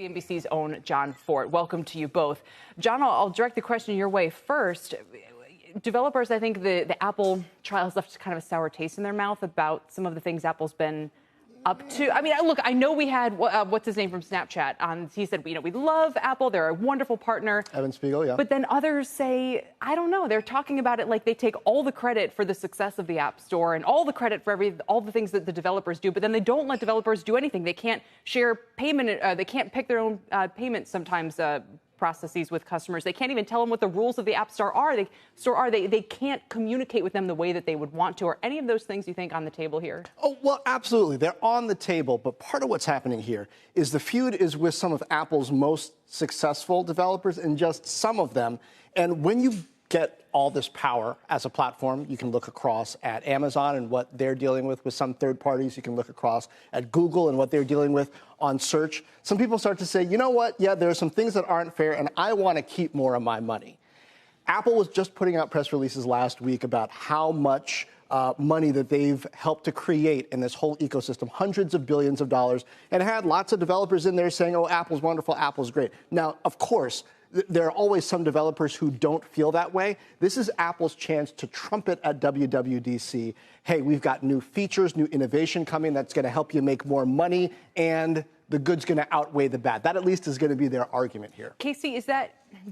CNBC's own John Fort. Welcome to you both. John, I'll direct the question your way first. Developers, I think the Apple trial has left kind of a sour taste in their mouth about some of the things Apple's been up to. I mean, look, I know we had, what's his name from Snapchat on, he said, we love Apple. They're a wonderful partner. Evan Spiegel, yeah. But then others say, I don't know, they're talking about it like they take all the credit for the success of the App Store and all the credit for all the things that the developers do, but then they don't let developers do anything. They can't share payment, they can't pick their own payments sometimes, processes with customers. They can't even tell them what the rules of the App Store are. They can't communicate with them the way that they would want to. Are any of those things you think on the table here? Oh, well, absolutely. They're on the table. But part of what's happening here is the feud is with some of Apple's most successful developers and just some of them. And when you get all this power as a platform, you can look across at Amazon and what they're dealing with some third parties. You can look across at Google and what they're dealing with on search. Some people start to say, you know what? Yeah, there are some things that aren't fair, and I want to keep more of my money. Apple was just putting out press releases last week about how much money that they've helped to create in this whole ecosystem, hundreds of billions of dollars, and had lots of developers in there saying, oh, Apple's wonderful, Apple's great. Now, of course, there are always some developers who don't feel that way. This is Apple's chance to trumpet at WWDC. Hey, we've got new features, new innovation coming that's going to help you make more money, and the good's going to outweigh the bad. That at least is going to be their argument here. Casey,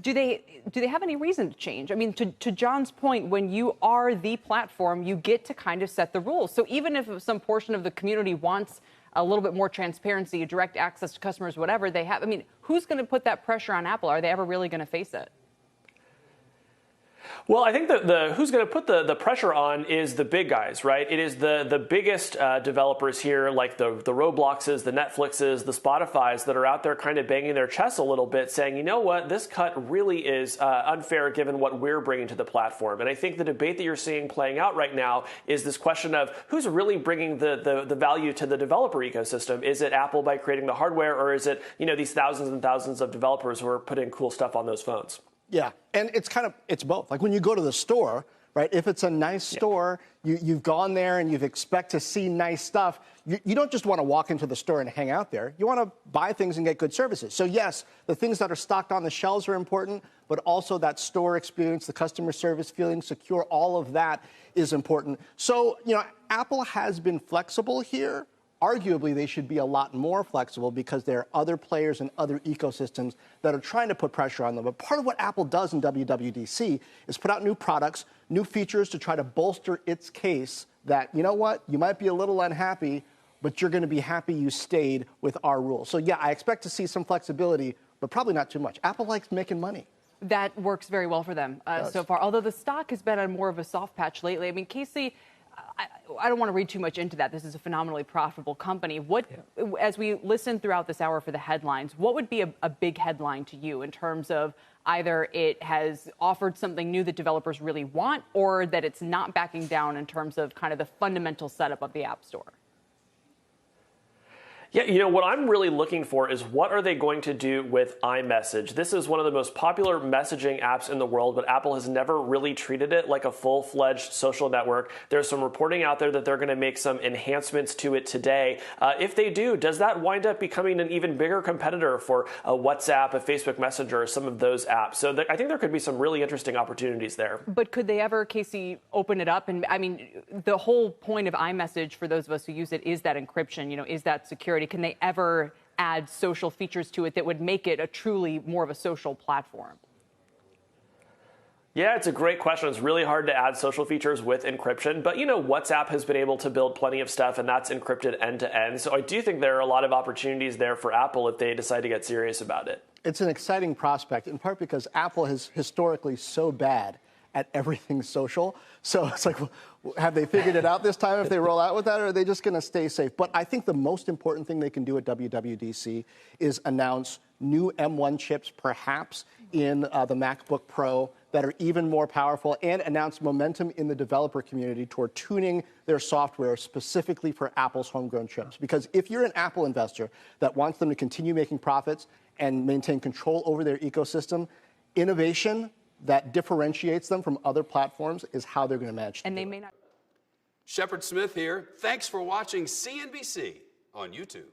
do they have any reason to change? I mean, to John's point, when you are the platform, you get to kind of set the rules. So even if some portion of the community wants a little bit more transparency, direct access to customers, whatever they have, I mean, who's going to put that pressure on Apple? Are they ever really going to face it? Well, I think the who's going to put the pressure on is the big guys, right? It is the biggest developers here, like the Robloxes, the Netflixes, the Spotifys that are out there kind of banging their chests a little bit, saying, you know what, this cut really is unfair given what we're bringing to the platform. And I think the debate that you're seeing playing out right now is this question of who's really bringing the value to the developer ecosystem. Is it Apple by creating the hardware, or is it these thousands and thousands of developers who are putting cool stuff on those phones? Yeah, and it's both. Like when you go to the store, right, if it's a nice store, you've gone there and you expect to see nice stuff, you don't just want to walk into the store and hang out there. You want to buy things and get good services. So yes, the things that are stocked on the shelves are important, but also that store experience, the customer service, feeling secure, all of that is important. So, Apple has been flexible here. Arguably, they should be a lot more flexible because there are other players and other ecosystems that are trying to put pressure on them. But part of what Apple does in WWDC is put out new products, new features to try to bolster its case that, you know what, you might be a little unhappy, but you're going to be happy you stayed with our rules. So, yeah, I expect to see some flexibility, but probably not too much. Apple likes making money. That works very well for them so far, although the stock has been on more of a soft patch lately. I mean, Casey, I don't want to read too much into that. This is a phenomenally profitable company. As we listen throughout this hour for the headlines, what would be a big headline to you in terms of either it has offered something new that developers really want, or that it's not backing down in terms of kind of the fundamental setup of the App Store? Yeah, what I'm really looking for is what are they going to do with iMessage? This is one of the most popular messaging apps in the world, but Apple has never really treated it like a full-fledged social network. There's some reporting out there that they're going to make some enhancements to it today. If they do, does that wind up becoming an even bigger competitor for a WhatsApp, a Facebook Messenger, or some of those apps? So I think there could be some really interesting opportunities there. But could they ever, Casey, open it up? And I mean, the whole point of iMessage, for those of us who use it, is that encryption, is that security. Can they ever add social features to it that would make it a truly more of a social platform? Yeah, it's a great question. It's really hard to add social features with encryption, but WhatsApp has been able to build plenty of stuff, and that's encrypted end to end. So I do think there are a lot of opportunities there for Apple if they decide to get serious about it. It's an exciting prospect, in part because Apple is historically so bad at everything social. So it's like, have they figured it out this time if they roll out with that, or are they just going to stay safe? But I think the most important thing they can do at WWDC is announce new M1 chips, perhaps in the MacBook Pro, that are even more powerful, and announce momentum in the developer community toward tuning their software specifically for Apple's homegrown chips. Because if you're an Apple investor that wants them to continue making profits and maintain control over their ecosystem, innovation that differentiates them from other platforms is how they're going to manage. And they may not. Shepard Smith here. Thanks for watching CNBC on YouTube.